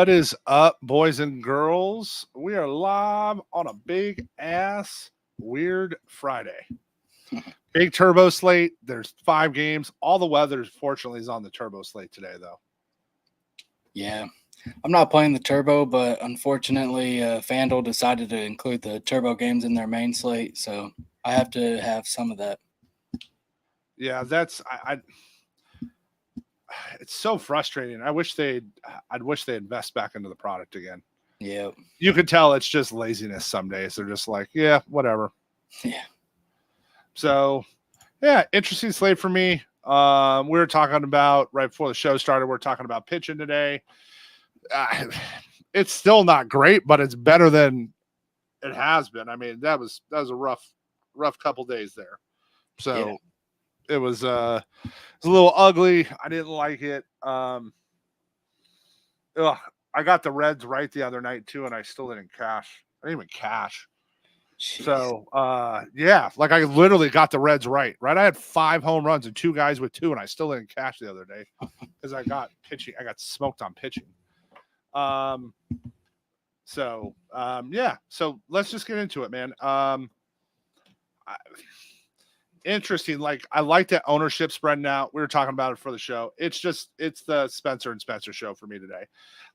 What is up, boys and girls? We are live on a big ass weird Friday. Big turbo slate. There's 5 games. All the weather, fortunately, is on the turbo slate today, though. Yeah, I'm not playing the turbo, but unfortunately, FanDuel decided to include the turbo games in their main slate, so I have to have some of that. Yeah, that's it's so frustrating. I'd wish they invest back into the product again. Yeah, You could tell it's just laziness some days. They're just like, yeah, whatever. yeah, So, yeah, interesting slate for me. We were talking about right before the show started. We're talking about pitching today. It's still not great, but it's better than it has been. I mean, that was a rough couple days there. So it was a little ugly. I didn't like it. I got the Reds right the other night too, and I still didn't cash. I didn't even cash. Jeez. So yeah, like I literally got the Reds right. I had 5 home runs and 2 guys with 2, and I still didn't cash the other day because I got pitching. I got smoked on pitching. Yeah. So let's just get into it, man. Interesting. Like I like that ownership spread now. We were talking about it for the show. It's the Spencer and Spencer show for me today.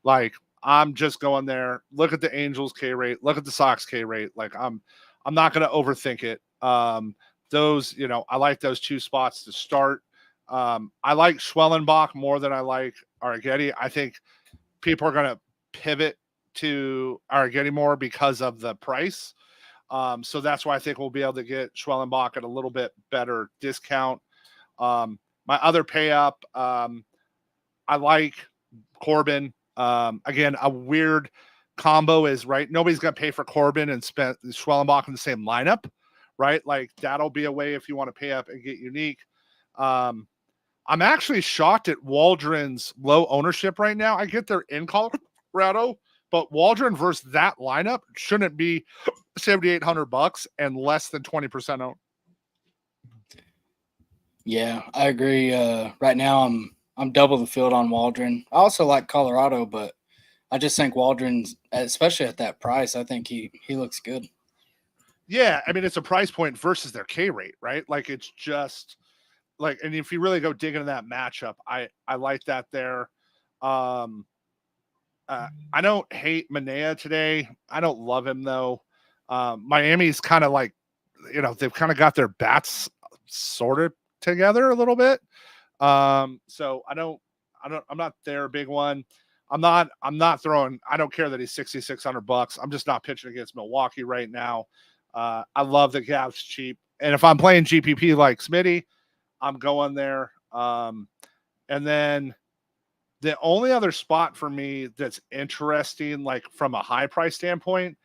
Like I'm just going there. Look at the Angels K rate. Look at the Sox K rate. Like I'm not going to overthink it. Those, I like those 2 spots to start. I like Schwellenbach more than I like Arrighetti. I think people are going to pivot to Arrighetti more because of the price. So that's why I think we'll be able to get Schwellenbach at a little bit better discount. My other pay up, I like Corbin. Again, a weird combo is right. Nobody's going to pay for Corbin and spend Schwellenbach in the same lineup, right? Like that'll be a way if you want to pay up and get unique. I'm actually shocked at Waldron's low ownership right now. I get they're in Colorado, but Waldron versus that lineup shouldn't be $7,800 and less than 20% owned. Yeah, I agree. Right now, I'm double the field on Waldron. I also like Colorado, but I just think Waldron's, especially at that price, I think he looks good. Yeah, I mean it's a price point versus their K rate, right? Like it's just like, and if you really go dig into that matchup, I like that there. I don't hate Manaea today. I don't love him though. Miami's kind of like, they've kind of got their bats sorted together a little bit. So I'm not their big one. I'm not throwing, I don't care that he's $6,600. I'm just not pitching against Milwaukee right now. I love the Gav's cheap. And if I'm playing GPP like Smitty, I'm going there. And then the only other spot for me that's interesting, like from a high price standpoint,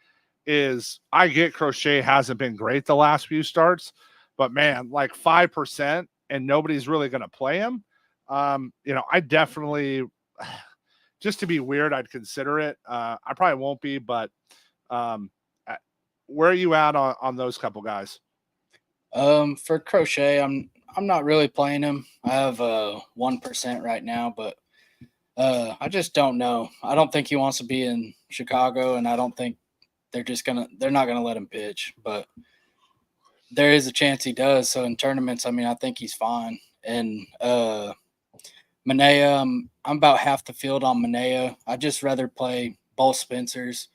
is I get Crochet hasn't been great the last few starts, but man, like 5% and nobody's really going to play him. I definitely, just to be weird, I'd consider it. I probably won't be, but where are you at on those couple guys? For Crochet, I'm not really playing him. I have 1% right now, but I just don't know. I don't think he wants to be in Chicago, and I don't think they're not gonna let him pitch. But there is a chance he does. So in tournaments, I mean, I think he's fine. And Manaea, I'm about half the field on Manaea. I just rather play both Spencers,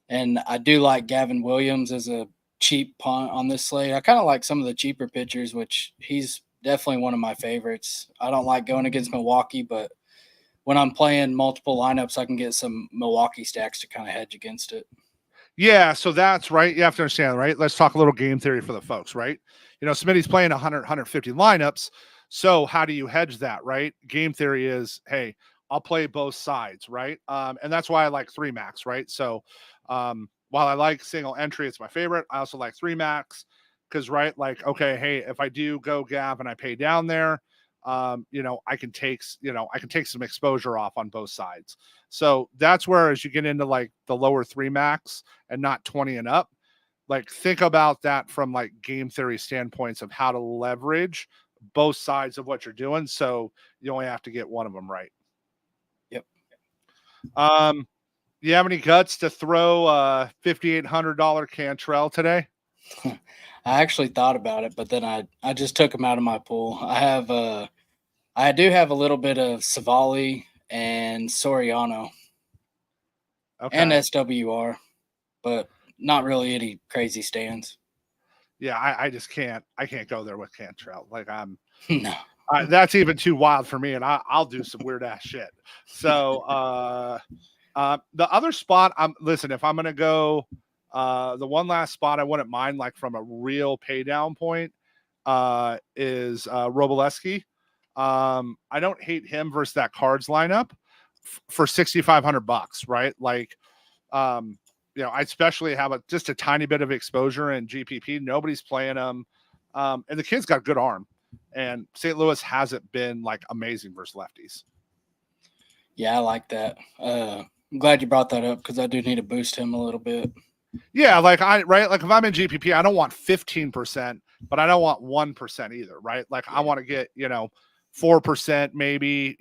and I do like Gavin Williams as a cheap punt on this slate. I kind of like some of the cheaper pitchers, which he's definitely one of my favorites. I don't like going against Milwaukee, but when I'm playing multiple lineups, I can get some Milwaukee stacks to kind of hedge against it. Yeah, so that's right. You have to understand, right? Let's talk a little game theory for the folks, right? Smitty's playing 100, 150 lineups. So how do you hedge that, right? Game theory is, hey, I'll play both sides, right? And that's why I like 3 max, right? So while I like single entry, it's my favorite. I also like 3 max because, right, like, okay, hey, if I do go Gav and I pay down there, I can take some exposure off on both sides. So that's where, as you get into like the lower 3 max and not 20 and up, like think about that from like game theory standpoints of how to leverage both sides of what you're doing. So you only have to get one of them right. Yep. You have any guts to throw $5,800 Cantrell today? I actually thought about it, but then I just took him out of my pool. I do have a little bit of Savali and Soriano and Okay. SWR, but not really any crazy stands. Yeah, I just can't. I can't go there with Cantrell. Like No. that's even too wild for me, and I'll do some weird ass shit. So the other spot, listen. If I'm gonna go, the one last spot I wouldn't mind, like from a real pay down point, is Roboleski. I don't hate him versus that cards lineup for $6,500, right? Like, um, I especially have just a tiny bit of exposure in GPP. Nobody's playing him, and the kid's got good arm. And St. Louis hasn't been like amazing versus lefties. Yeah, I like that. I'm glad you brought that up because I do need to boost him a little bit. Yeah, like if I'm in GPP, I don't want 15%, but I don't want 1% either, right? Like I want to get 4%, maybe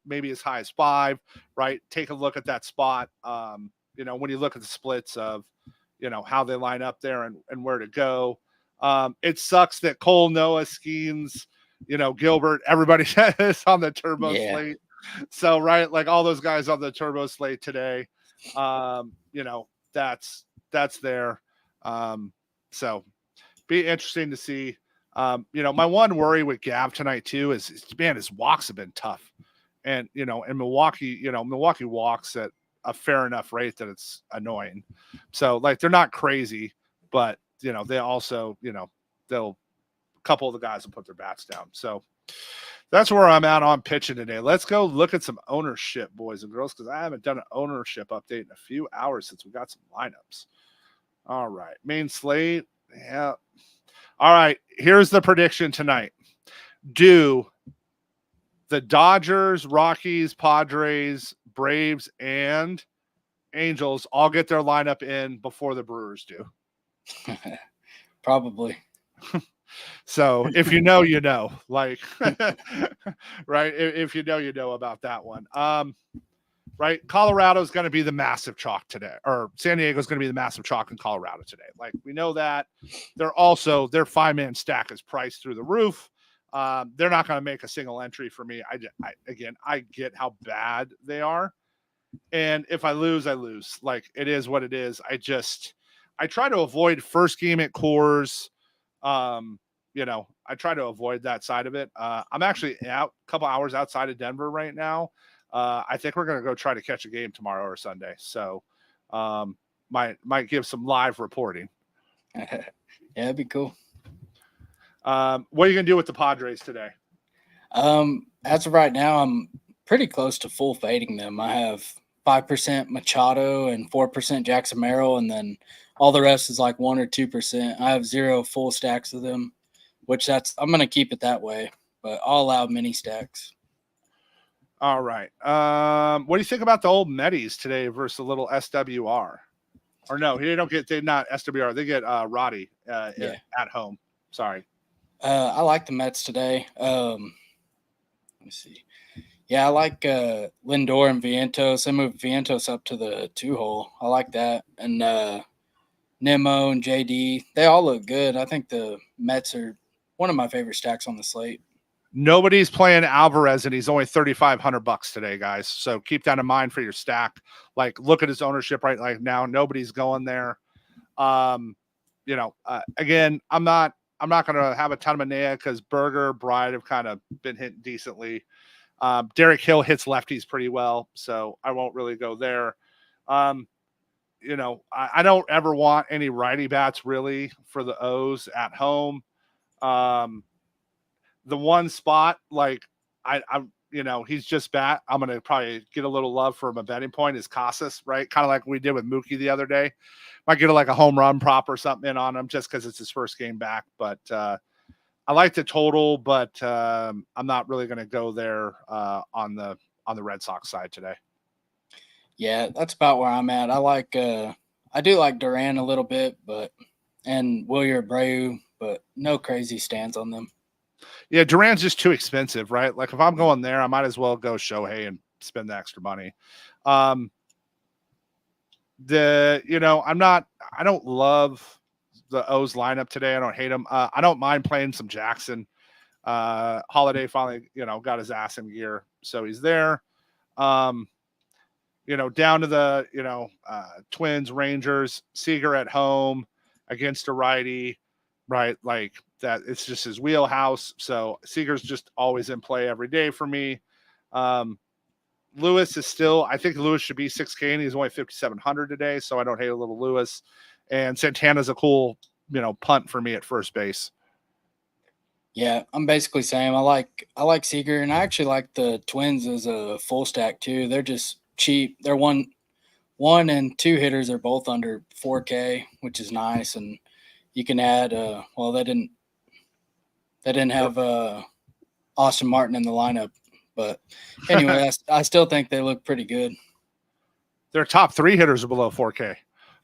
maybe as high as 5, right? Take a look at that spot. When you look at the splits of how they line up there and where to go. It sucks that Cole, Noah, Skeens, Gilbert, everybody is on the turbo slate. So, right, like all those guys on the turbo slate today, that's there. So be interesting to see. My one worry with Gav tonight too is man, his walks have been tough. And in Milwaukee, Milwaukee walks at a fair enough rate that it's annoying. So like they're not crazy, but they also, they'll a couple of the guys will put their bats down. So that's where I'm at on pitching today. Let's go look at some ownership, boys and girls, because I haven't done an ownership update in a few hours since we got some lineups. All right. Main slate. Yeah. All right. Here's the prediction tonight. Do the Dodgers, Rockies, Padres, Braves, and Angels all get their lineup in before the Brewers do? Probably. So if you know, like, right. If you know about that one. Right. Colorado's going to be the massive chalk today, or San Diego's going to be the massive chalk in Colorado today. Like we know that their 5-man stack is priced through the roof. They're not going to make a single entry for me. I get how bad they are. And if I lose, I lose. Like it is what it is. I try to avoid first game at Coors. I try to avoid that side of it. I'm actually out a couple hours outside of Denver right now. I think we're going to go try to catch a game tomorrow or Sunday. So might give some live reporting. Yeah, that'd be cool. What are you going to do with the Padres today? As of right now, I'm pretty close to full fading them. I have 5% Machado and 4% Jackson Merrill, and then all the rest is like 1 or 2%. I have 0 full stacks of them, which I'm going to keep it that way, but I'll allow mini stacks. All right. What do you think about the old Metis today versus a little SWR? Or no, they're not SWR. They get Roddy at home. Sorry. I like the Mets today. Let me see. Yeah, I like Lindor and Vientos. I moved Vientos up to the 2-hole. I like that. And Nemo and JD, they all look good. I think the Mets are one of my favorite stacks on the slate. Nobody's playing Alvarez, and he's only $3,500 today, guys. So keep that in mind for your stack. Like, look at his ownership right now. Nobody's going there. Again, I'm not going to have a ton of Manea because Berger, Bride have kind of been hitting decently. Derek Hill hits lefties pretty well, so I won't really go there. I don't ever want any righty bats really for the O's at home. The one spot, like he's just bat. I'm going to probably get a little love from a betting point is Casas, right? Kind of like we did with Mookie the other day. Might get like a home run prop or something in on him just because it's his first game back. But I like the total, but I'm not really going to go there on the Red Sox side today. Yeah, that's about where I'm at. I do like Duran a little bit, and Wilyer Abreu, but no crazy stands on them. Yeah, Duran's just too expensive, right? Like if I'm going there, I might as well go Shohei and spend the extra money. I don't love the O's lineup today. I don't hate them. I don't mind playing some Jackson. Holiday finally, got his ass in gear, so he's there. Down to the, Twins, Rangers, Seager at home against a righty, right? Like that, it's just his wheelhouse. So Seager's just always in play every day for me. Lewis is still, I think Lewis should be 6K and he's only 5,700 today. So I don't hate a little Lewis. And Santana's a cool, punt for me at first base. Yeah, I'm basically saying I like Seager, and I actually like the Twins as a full stack too. They're just cheap. They're one and two hitters are both under 4K, which is nice. And you can add they didn't have Austin Martin in the lineup. But anyway, I still think they look pretty good. Their top 3 hitters are below 4K.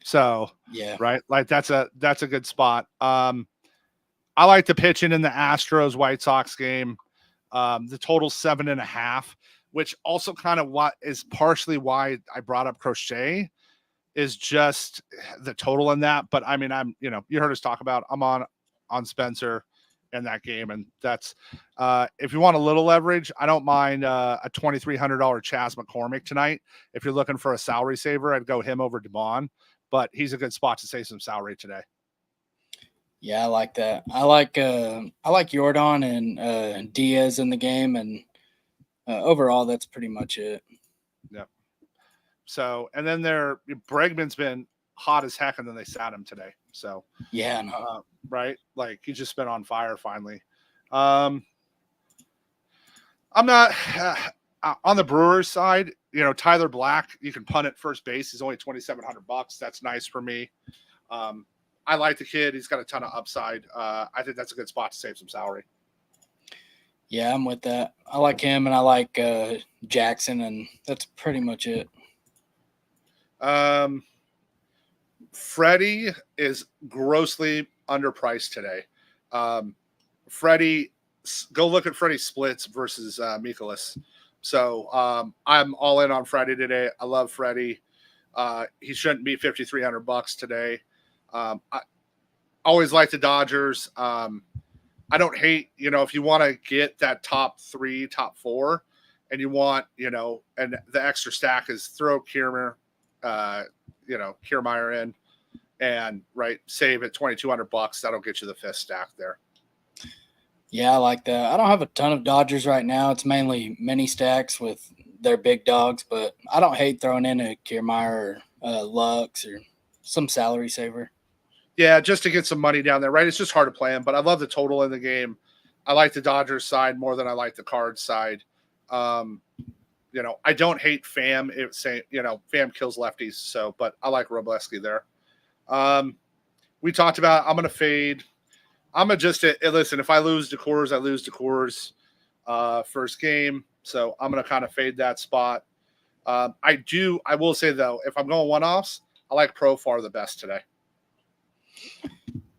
So, yeah. Right. Like that's a good spot. I like the pitching in the Astros White Sox game. The total 7.5, which also kind of what is partially why I brought up Crochet is just the total in that. But I mean, you heard us talk about, I'm on Spencer in that game. And that's, if you want a little leverage, I don't mind a $2,300 Chas McCormick tonight. If you're looking for a salary saver, I'd go him over DeBon, but he's a good spot to save some salary today. Yeah, I like that. I like Jordan and Diaz in the game, and overall, that's pretty much it. Yep. So, and then Bregman's been hot as heck, and then they sat him today. So, yeah, right, like he's just been on fire finally. I'm not on the Brewers side. Tyler Black, you can punt at first base. He's only $2,700. That's nice for me. I like the kid. He's got a ton of upside. I think that's a good spot to save some salary. Yeah, I'm with that. I like him, and I like Jackson, and that's pretty much it. Freddie is grossly underpriced today. Freddie, go look at Freddie splits versus Mikolas. So I'm all in on Freddie today. I love Freddie. He shouldn't be $5,300 today. I always like the Dodgers. I don't hate, if you want to get that top 3, top 4, and you want, and the extra stack is throw Kiermaier in and save at $2,200. That'll get you the 5th stack there. Yeah, I like that. I don't have a ton of Dodgers right now. It's mainly mini stacks with their big dogs, but I don't hate throwing in a Kiermaier or Lux or some salary saver. Yeah, just to get some money down there, right? It's just hard to play them, but I love the total in the game. I like the Dodgers side more than I like the Cards side. I don't hate Pham. Pham kills lefties, so but I like Robleski there. We talked about I'm gonna fade. I'm gonna just listen. If I lose to Coors, I lose to Coors first game, so I'm gonna kind of fade that spot. I will say though, if I'm going one-offs, I like Profar the best today.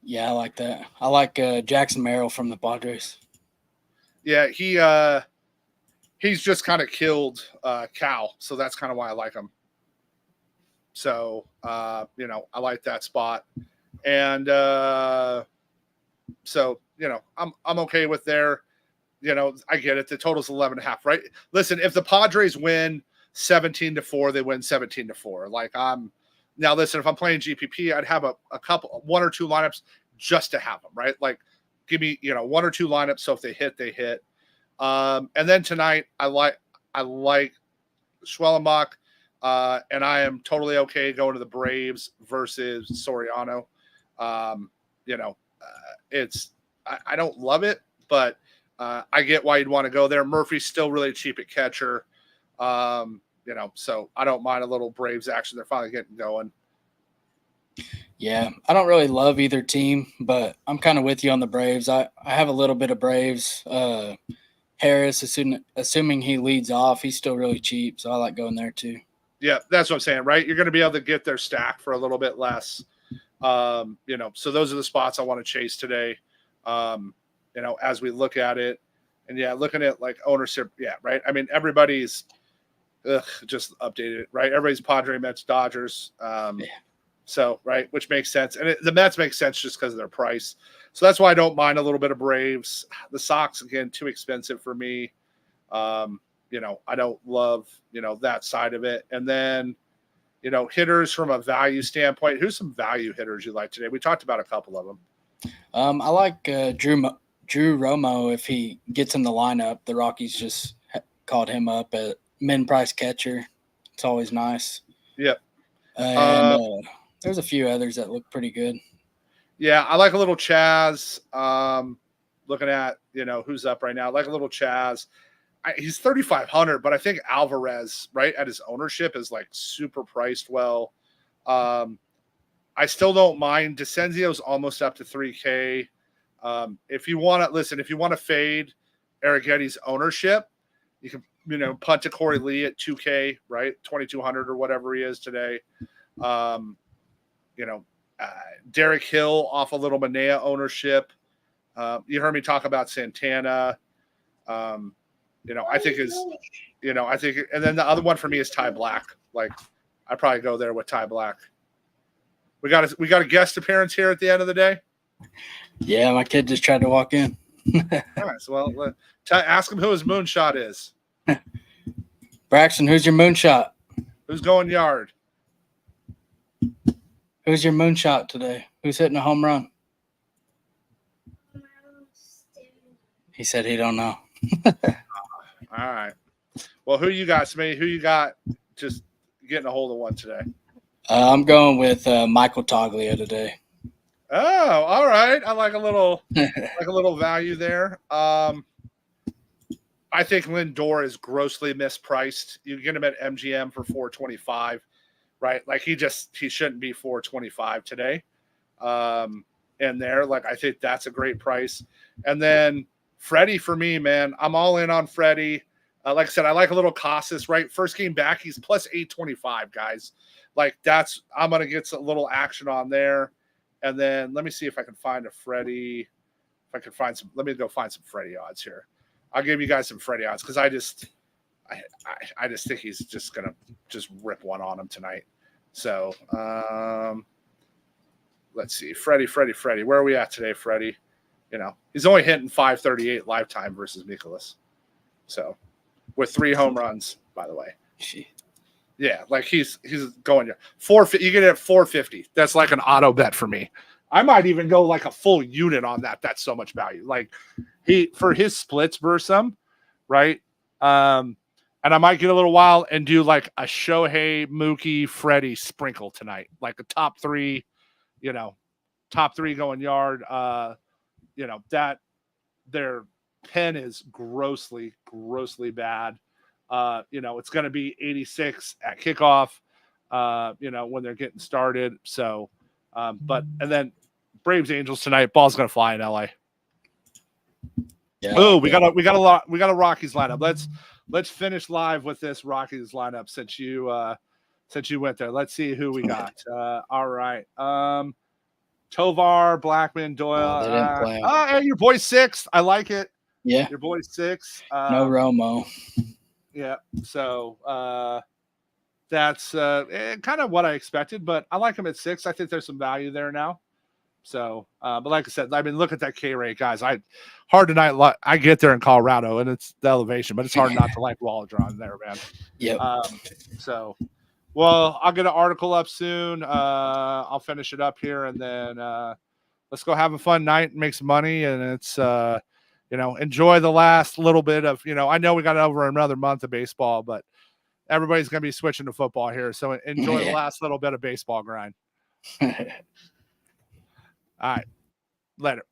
Yeah, I like that. I like Jackson Merrill from the Padres. Yeah, he's just kind of killed Cal, so that's kind of why I like him. So I like that spot, and so I'm okay with there. I get it. The total's 11.5, right? Listen, if the Padres win 17-4, they win 17-4. Now, listen, if I'm playing GPP, I'd have a couple, 1 or 2 lineups just to have them, right? Like, give me, 1 or 2 lineups. So if they hit, they hit. And then tonight, I like Schwellenbach, and I am totally okay going to the Braves versus Soriano. I don't love it, but I get why you'd want to go there. Murphy's still really cheap at catcher. So I don't mind a little Braves action. They're finally getting going. Yeah, I don't really love either team, but I'm kind of with you on the Braves. I have a little bit of Braves. Harris, assuming he leads off, he's still really cheap, so I like going there too. Yeah, that's what I'm saying, right? You're going to be able to get their stack for a little bit less. So those are the spots I want to chase today, as we look at it. And, yeah, looking at, ownership, yeah, right? I mean, everybody's just updated it, right? Everybody's Padre, Mets, Dodgers. So, right, which makes sense. And the Mets make sense just because of their price. So that's why I don't mind a little bit of Braves. The Sox, again, too expensive for me. I don't love, that side of it. And then, hitters from a value standpoint, who's some value hitters you like today? We talked about a couple of them. I like Drew Romo if he gets in the lineup. The Rockies just called him up at min-price catcher. It's always nice. Yep. And there's a few others that look pretty good. Yeah, I like a little Chaz. Looking at, who's up right now. I like a little Chaz. He's 3,500, but I think Alvarez, right, at his ownership is like super priced well. I still don't mind. Descenzio's almost up to 3K. If you want to fade Arrigetti's ownership, you can, punt to Corey Lee at 2K, right? 2,200 or whatever he is today. Derek Hill off a little Manea ownership. You heard me talk about Santana. I think and then the other one for me is Ty Black. Like, I probably go there with Ty Black. We got a guest appearance here at the end of the day. Yeah, my kid just tried to walk in. All right, so ask him who his moonshot is. Braxton, who's your moonshot? Who's going yard? Who's your moonshot today? Who's hitting a home run? He said he don't know. All right. Well, who you got, Smitty? Who you got just getting a hold of one today? I'm going with Michael Toglia today. Oh, all right. I like a little value there. I think Lindor is grossly mispriced. You get him at MGM for $425, right? Like he shouldn't be $425 today. And I think that's a great price. And then Freddie for me, man, I'm all in on Freddie. Like I said, I like a little Casas, right? First game back, he's plus 825, guys. Like I'm going to get a little action on there. And then let me see if I can find a Freddie. If I can find let me go find some Freddie odds here. I'll give you guys some Freddie odds because I just think he's just going to just rip one on him tonight. So let's see. Freddie. Where are we at today, Freddie? He's only hitting 538 lifetime versus Mikolas. So with 3 home runs, by the way. Yeah, like he's going 450. You get it at 450. That's like an auto bet for me. I might even go like a full unit on that. That's so much value. Like for his splits versus them, right? And I might get a little wild and do like a Shohei, Mookie, Freddie sprinkle tonight, like a top 3, going yard. That their pen is grossly bad. It's going to be 86 at kickoff, when they're getting started. So, and then Braves Angels tonight, ball's going to fly in LA. Yeah. Oh, we got a Rockies lineup. Let's finish live with this Rockies lineup since you went there. Let's see who we got. All right. Tovar, Blackman, Doyle. They didn't play. Hey, your boy's 6th. I like it. Yeah. Your boy's 6. No Romo. Yeah. So that's kind of what I expected, but I like him at 6. I think there's some value there now. So, but like I said, look at that K rate, guys. Hard to not. I get there in Colorado, and it's the elevation, but it's hard not to like Waldron there, man. Yeah. Well, I'll get an article up soon. I'll finish it up here, and then let's go have a fun night and make some money. And it's enjoy the last little bit of I know we got over another month of baseball, but everybody's gonna be switching to football here. So enjoy the last little bit of baseball grind. All right. Later.